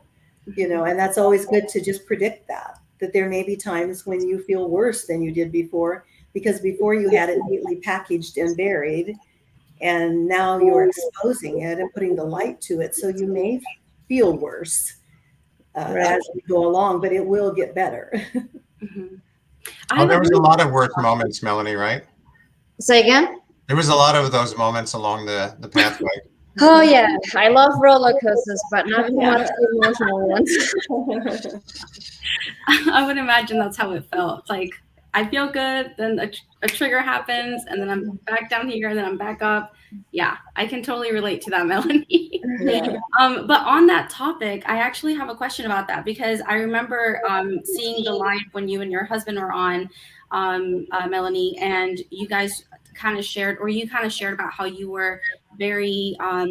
E: and that's always good to just predict that there may be times when you feel worse than you did before, because before you had it neatly packaged and buried, and now you're exposing it and putting the light to it. So you may feel worse as we go along, but it will get better.
C: Mm-hmm.
A: Oh, there was a lot of worse moments, Melanie, right?
D: Say again?
A: There was a lot of those moments along the pathway.
D: Oh, yeah. I love roller coasters, but not so much the emotional ones.
C: I would imagine that's how it felt. Like, I feel good, then a trigger happens, and then I'm back down here, and then I'm back up. Yeah, I can totally relate to that, Melanie.
D: Yeah.
C: But on that topic, I actually have a question about that, because I remember seeing the live when you and your husband were on, Melanie, and you guys kind of shared, about how you were very, I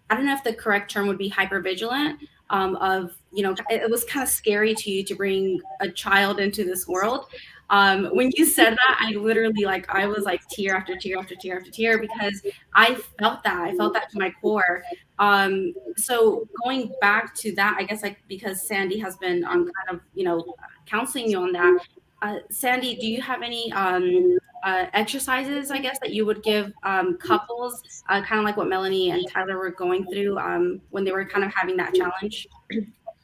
C: don't know if the correct term would be hypervigilant, of, it was kind of scary to you to bring a child into this world. When you said that, I literally, I was like tear after tear after tear after tear, because I felt that to my core. So going back to that, I guess, because Sandy has been kind of, counseling you on that. Sandy, do you have any exercises, I guess, that you would give couples, kind of like what Melanie and Tyler were going through when they were kind of having that challenge?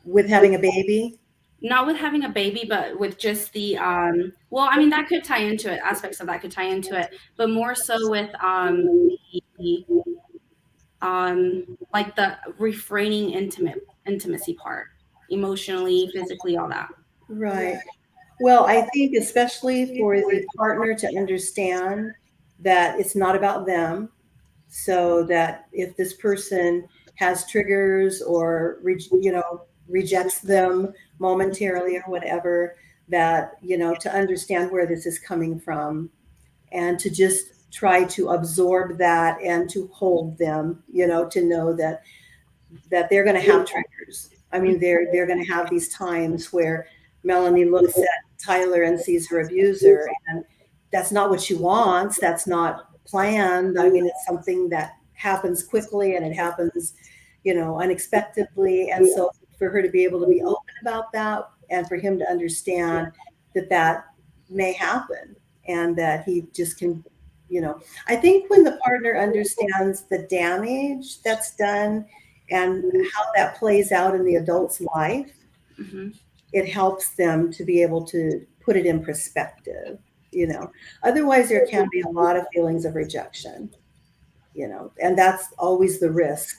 E: With having a baby?
C: Not with having a baby, but with just the well, I mean, that could tie into it. Aspects of that could tie into it, but more so with the, like the refraining intimacy part, emotionally, physically, all that.
E: Right. Well, I think especially for the partner to understand that it's not about them, so that if this person has triggers or rejects them momentarily or whatever, that to understand where this is coming from, and to just try to absorb that and to hold them, to know that they're going to have triggers. I mean, they're going to have these times where Melanie looks at Tyler and sees her abuser, and that's not what she wants. That's not planned. I mean, it's something that happens quickly, and it happens, unexpectedly. And so for her to be able to be open about that, and for him to understand that that may happen, and that he just can, I think when the partner understands the damage that's done and how that plays out in the adult's life, it helps them to be able to put it in perspective. Otherwise there can be a lot of feelings of rejection, and that's always the risk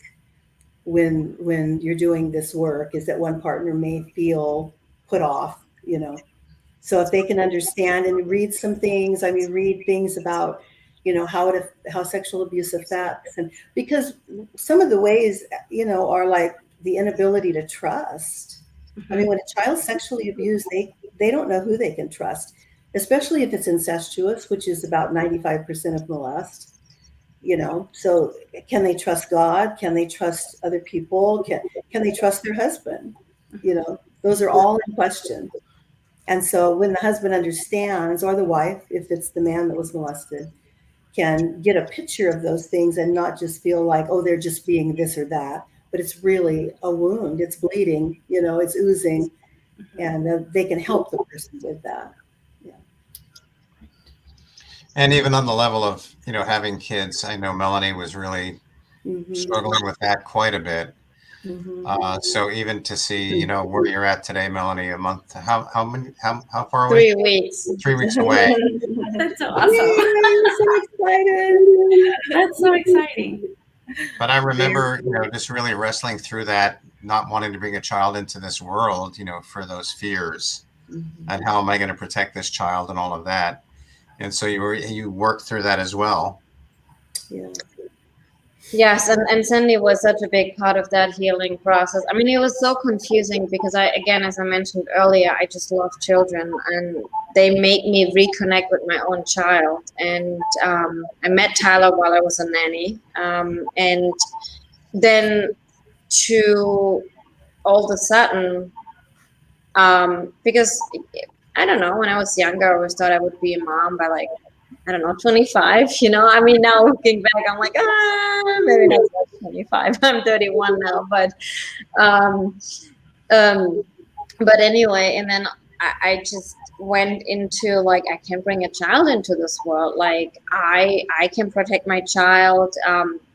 E: when you're doing this work, is that one partner may feel put off. So if they can understand and read some things, read things about how sexual abuse affects, and because some of the ways are like the inability to trust. I mean, when a child's sexually abused, they don't know who they can trust, especially if it's incestuous, which is about 95% of molest. So can they trust God? Can they trust other people? Can they trust their husband? Those are all in question. And so when the husband understands, or the wife, if it's the man that was molested, can get a picture of those things and not just feel like, oh, they're just being this or that, but it's really a wound. It's bleeding, it's oozing, and they can help the person with that. Yeah.
A: And even on the level of, having kids, I know Melanie was really struggling with that quite a bit. So even to see, where you're at today, Melanie, a month, how far away?
D: 3 weeks.
A: 3 weeks away.
C: That's so awesome.
E: I'm so excited.
C: That's so exciting.
A: But I remember, just really wrestling through that, not wanting to bring a child into this world, for those fears, and how am I going to protect this child and all of that. And so you worked through that as well.
E: Yeah.
D: Yes, and Sandy was such a big part of that healing process. I mean, it was so confusing because again, as I mentioned earlier, I just love children, and they make me reconnect with my own child. And I met Tyler while I was a nanny, and then to all of a sudden, because I don't know, when I was younger, I always thought I would be a mom by 25, I mean, now looking back, I'm like, maybe not 25. I'm 31 now, but anyway, and then I just went into I can bring a child into this world. I can protect my child.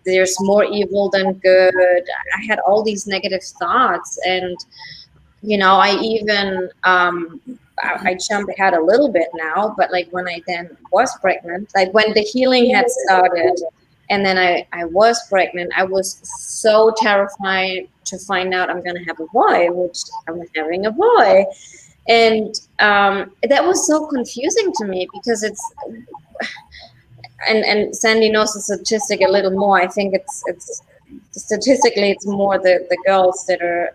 D: There's more evil than good. I had all these negative thoughts, and I even I jump ahead a little bit now, but when I then was pregnant, when the healing had started, and then I was pregnant, I was so terrified to find out I'm going to have a boy, which I'm having a boy. And that was so confusing to me because it's, and Sandy knows the statistic a little more. I think it's statistically it's more the girls that are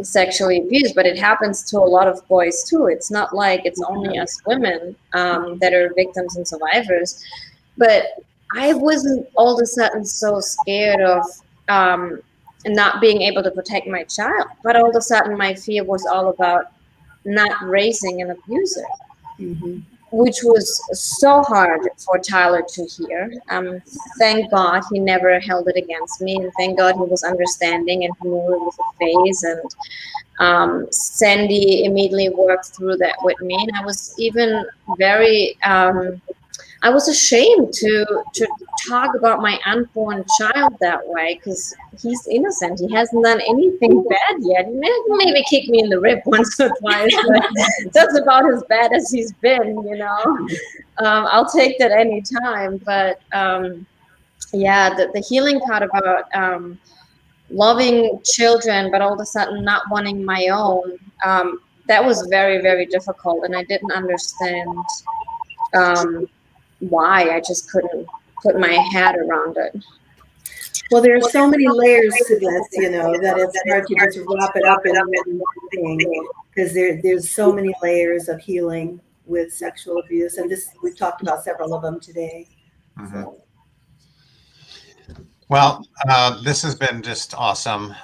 D: sexually abused, but it happens to a lot of boys too. It's not like it's only us women that are victims and survivors. But I wasn't all of a sudden so scared of not being able to protect my child, but all of a sudden my fear was all about not raising an abuser, which was so hard for Tyler to hear. Thank God he never held it against me, and thank God he was understanding and he knew it was a phase. And Sandy immediately worked through that with me, and I was even very I was ashamed to talk about my unborn child that way because he's innocent. He hasn't done anything bad yet. He maybe kicked me in the rib once or twice, but that's about as bad as he's been, you know. I'll take that any time. But yeah, the healing part about loving children, but all of a sudden not wanting my own, that was very, very difficult. And I didn't understand why. I just couldn't put my head around it.
E: Well, there are so many layers to this, you know, that it's hard to just wrap it up in one thing, because there's so many layers of healing with sexual abuse, and this we've talked about several of them today. So.
A: Well, this has been just awesome.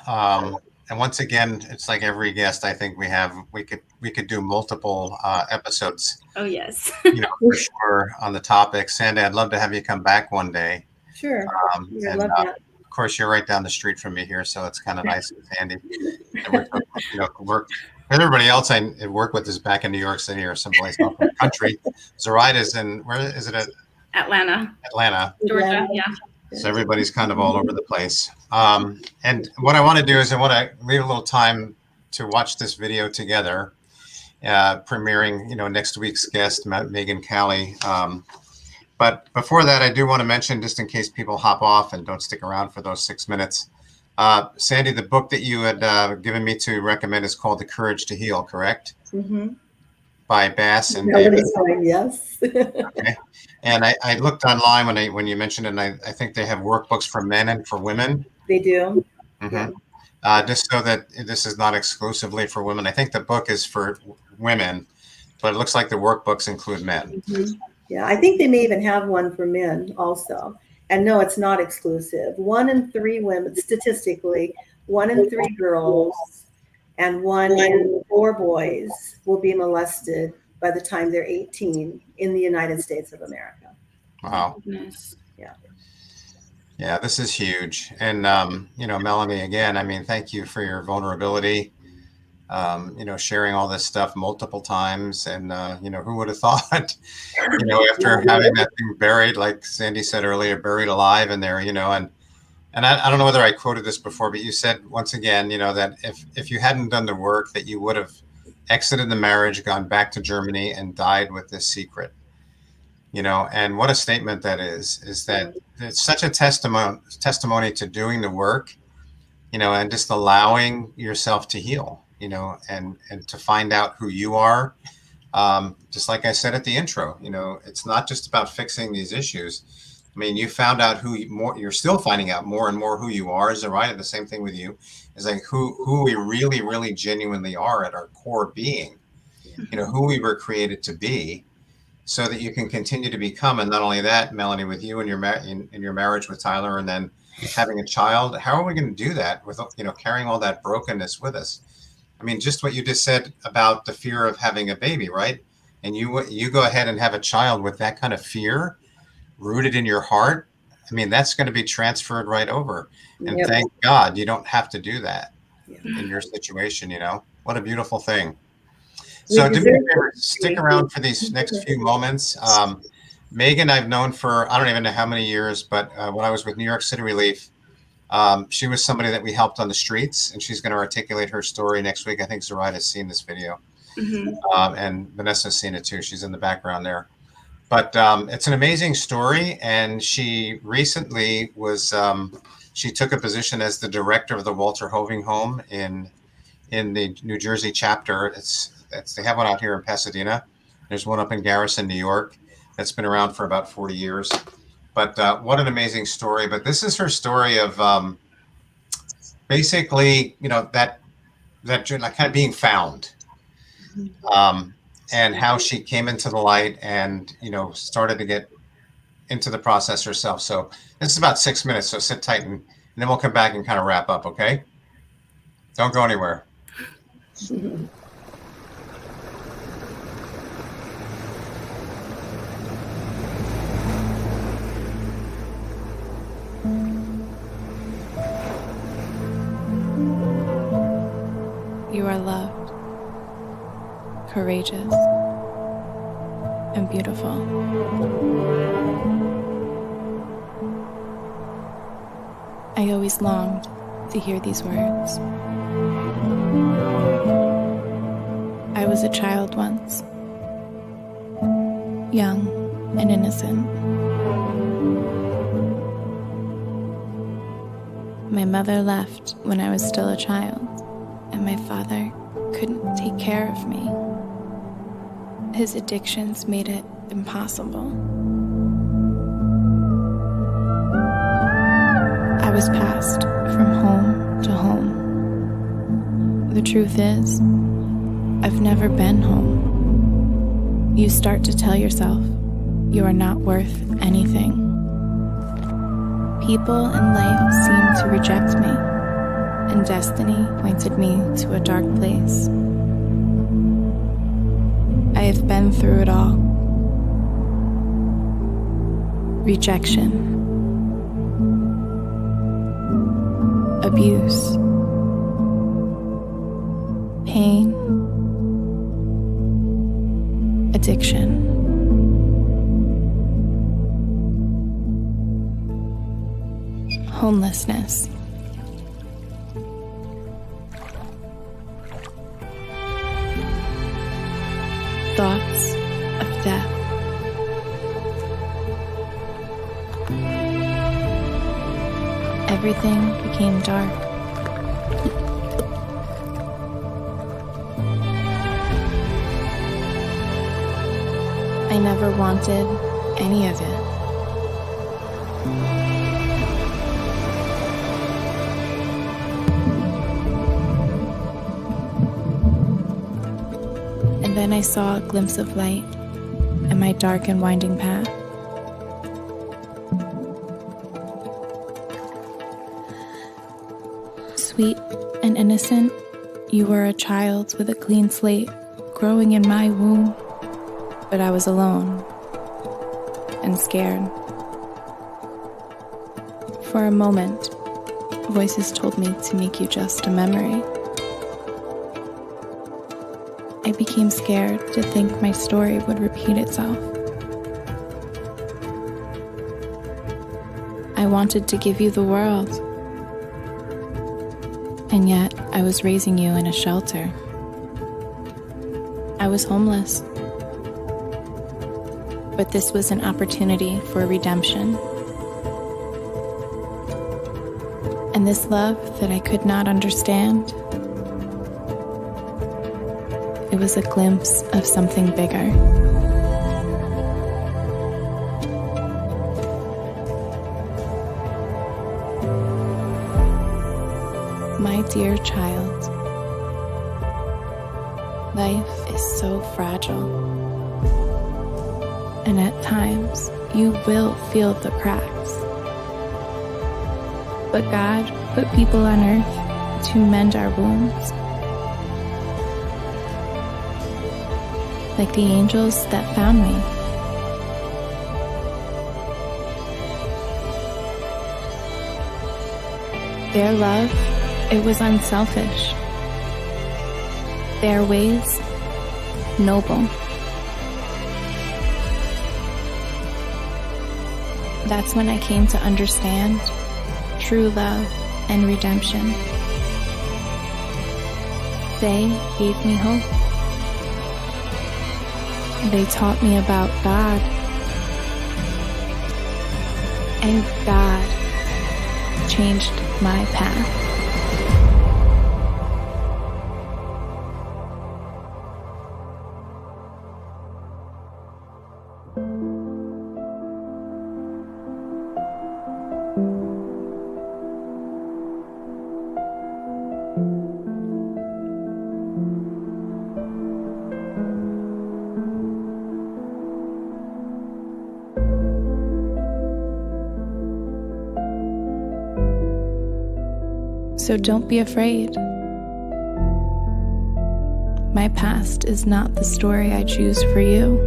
A: And once again, it's like every guest I think we could do multiple episodes.
C: Oh yes.
A: You know, for sure on the topic. Sandy, I'd love to have you come back one day.
E: Sure. I love that.
A: Of course, you're right down the street from me here, so it's kind of nice and handy. Everybody else I work with is back in New York City or someplace else in the country. Zoraida's in, where is it?
C: Atlanta.
A: Georgia,
C: yeah.
A: So everybody's kind of all over the place. And what I want to do is I want to leave a little time to watch this video together, premiering, you know, next week's guest, Megan Callie. But before that, I do want to mention, just in case people hop off and don't stick around for those 6 minutes, Sandy, the book that you had given me to recommend is called The Courage to Heal, correct? By Bass and David.
E: Yes.
A: Okay. And I looked online when you mentioned it, and I think they have workbooks for men and for women.
E: They do.
A: Just so that this is not exclusively for women. I think the book is for women, but it looks like the workbooks include men.
E: Yeah, I think they may even have one for men also. And no, it's not exclusive. 1 in 3 women, statistically, 1 in 3 girls and 1 in 4 boys will be molested by the time they're 18 in the United States of America.
A: Wow.
C: Goodness.
E: Yeah.
A: Yeah, this is huge. And, you know, Melanie, again, I mean, thank you for your vulnerability, you know, sharing all this stuff multiple times. And, you know, who would have thought, you know, after having that thing buried, like Sandy said earlier, buried alive in there, you know, and I don't know whether I quoted this before, but you said once again, you know, that if you hadn't done the work, that you would have exited the marriage, gone back to Germany, and died with this secret. You know, and what a statement that is that it's such a testimony to doing the work, you know, and just allowing yourself to heal, you know, and to find out who you are. Just like I said at the intro, you know, it's not just about fixing these issues. I mean, you found out you're still finding out more and more who you are. Is it right? The same thing with you, is like who we really, really genuinely are at our core being, you know, who we were created to be, so that you can continue to become. And not only that, Melanie, with you and in your marriage with Tyler, and then having a child, how are we going to do that with, you know, carrying all that brokenness with us? I mean, just what you just said about the fear of having a baby, right? And you go ahead and have a child with that kind of fear rooted in your heart. I mean, that's going to be transferred right over. And thank God you don't have to do that in your situation, you know. What a beautiful thing. So do me a favor, stick around for these next few moments. Megan, I've known for, I don't even know how many years, but when I was with New York City Relief, she was somebody that we helped on the streets, and she's going to articulate her story next week. I think Zoraida's seen this video, and Vanessa's seen it too. She's in the background there. But it's an amazing story, and she recently was, she took a position as the director of the Walter Hoving Home in in the New Jersey chapter. They have one out here in Pasadena. There's one up in Garrison, New York, that's been around for about 40 years. But what an amazing story. But this is her story of basically, that kind of being found, and how she came into the light and, started to get into the process herself. So this is about 6 minutes. So sit tight, and then we'll come back and kind of wrap up. Okay. Don't go anywhere.
F: You are loved, courageous, and beautiful. I always longed to hear these words. I was a child once, young and innocent. My mother left when I was still a child, and my father couldn't take care of me. His addictions made it impossible. I was passed from home to home. The truth is, I've never been home. You start to tell yourself you are not worth anything. People in life seem to reject me, and destiny pointed me to a dark place. I have been through it all. Rejection, abuse, pain, addiction. Homelessness. Thoughts of death. Everything became dark. I never wanted any of it. And then I saw a glimpse of light in my dark and winding path. Sweet and innocent, you were a child with a clean slate growing in my womb, but I was alone and scared. For a moment, voices told me to make you just a memory. I became scared to think my story would repeat itself. I wanted to give you the world, and yet I was raising you in a shelter. I was homeless, but this was an opportunity for redemption. And this love that I could not understand, it was a glimpse of something bigger. My dear child, life is so fragile, and at times you will feel the cracks. But God put people on earth to mend our wounds, like the angels that found me. Their love, it was unselfish. Their ways, noble. That's when I came to understand true love and redemption. They gave me hope. They taught me about God. And God changed my path. So don't be afraid. My past is not the story I choose for you.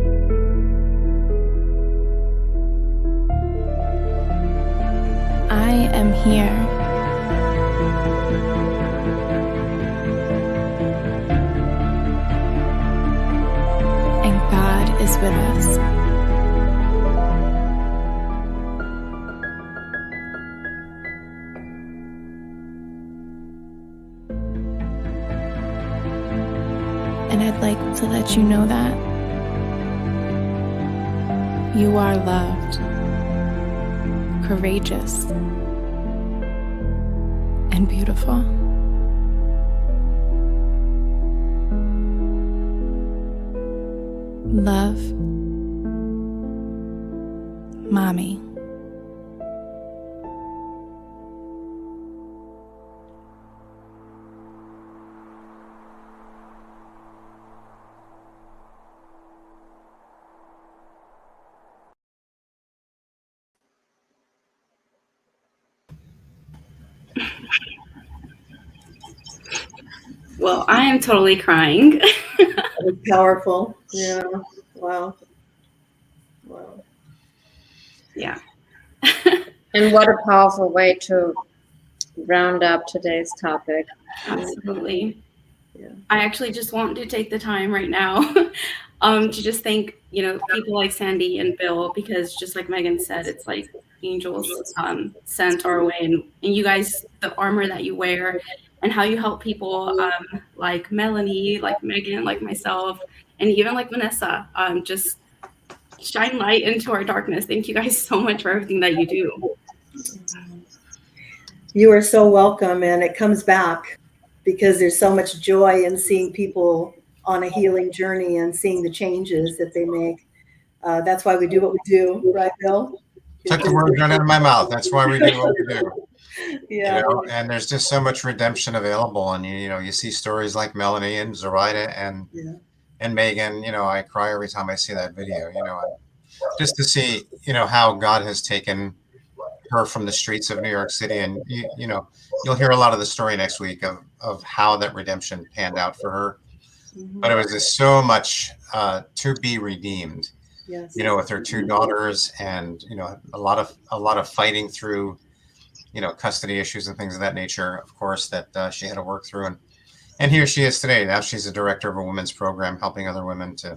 F: I am here. And God is with us. And I'd like to let you know that you are loved, courageous, and beautiful. Love, Mommy.
C: Well, I am totally crying.
E: That was powerful. Yeah. Wow. Wow.
C: Yeah.
D: And what a powerful way to round up today's topic.
C: Absolutely.
E: Yeah.
C: I actually just want to take the time right now to just thank, people like Sandy and Bill, because just like Megan said, it's like angels sent our way, and you guys, the armor that you wear and how you help people like Melanie, like Megan, like myself, and even like Vanessa, just shine light into our darkness. Thank you guys so much for everything that you do.
E: You are so welcome, and it comes back because there's so much joy in seeing people on a healing journey and seeing the changes that they make. That's why we do what we do, right, Bill?
A: Took the words right out of my mouth. That's why we do what we do.
E: Yeah.
A: And there's just so much redemption available. And you see stories like Melanie and Zoraida and Megan. I cry every time I see that video. Just to see how God has taken her from the streets of New York City, and you'll hear a lot of the story next week of how that redemption panned out for her.
E: Mm-hmm.
A: But it was just so much to be redeemed.
E: Yes.
A: With her two daughters, and a lot of fighting through custody issues and things of that nature, of course, that she had to work through, and here she is today. Now she's a director of a women's program helping other women to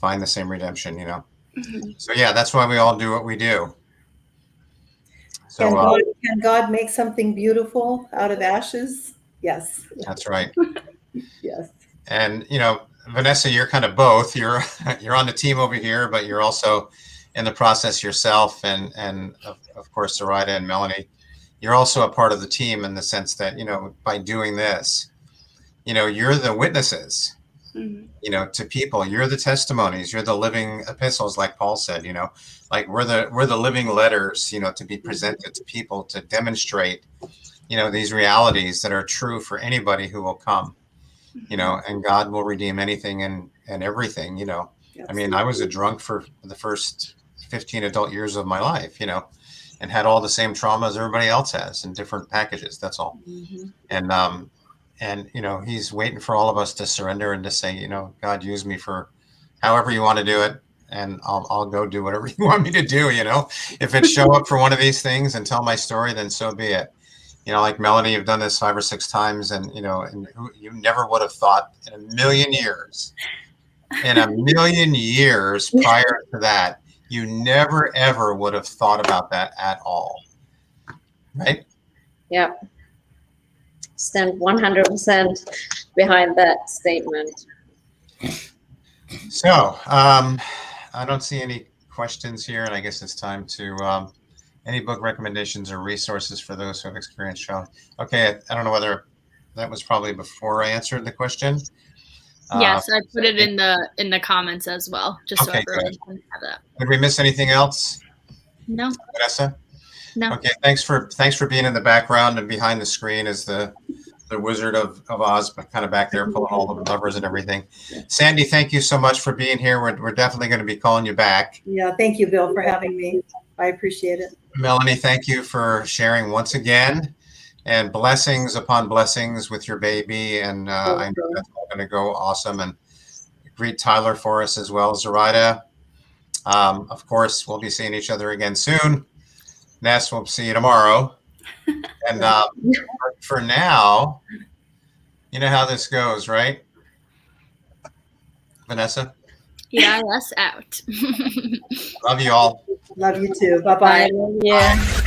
A: find the same redemption.
C: Mm-hmm.
A: So yeah, that's why we all do what we do. So
E: can God make something beautiful out of ashes? Yes.
A: That's right.
E: Yes.
A: And Vanessa, you're kind of both. You're on the team over here, but you're also in the process yourself, and of course Zoraida and Melanie, you're also a part of the team in the sense that by doing this, you're the witnesses, to people. You're the testimonies. You're the living epistles, like Paul said. Like we're the living letters, to be presented to people to demonstrate, these realities that are true for anybody who will come. And God will redeem anything and everything, I mean, I was a drunk for the first 15 adult years of my life, and had all the same trauma as everybody else has in different packages. That's all. Mm-hmm. And he's waiting for all of us to surrender and to say, God, use me for however you want to do it. And I'll go do whatever you want me to do. If it show up for one of these things and tell my story, then so be it. Like Melanie, you've done this 5 or 6 times, and and you never would have thought in a million years prior to that, you never ever would have thought about that at all, right?
D: Yeah, stand 100% behind that statement.
A: So I don't see any questions here, and I guess it's time to any book recommendations or resources for those who have experienced trauma. Okay, I don't know whether that was probably before I answered the question.
B: Yes, I put it in the comments as well, just so everyone can have that.
A: Did we miss anything else?
B: No.
A: Vanessa?
B: No.
A: Okay, thanks for being in the background and behind the screen as the Wizard of Oz, kind of back there pulling all the levers and everything. Sandy, thank you so much for being here. We're definitely going to be calling you back.
E: Yeah, thank you, Bill, for having me. I appreciate it.
A: Melanie, thank you for sharing once again. And blessings upon blessings with your baby. And I know that's all going to go awesome. And greet Tyler for us as well, Zoraida. Of course, we'll be seeing each other again soon. Ness, we'll see you tomorrow. And for now, you know how this goes, right? Vanessa?
B: EIS out.
A: Love you all.
E: Love you too. Bye-bye.
D: Yeah.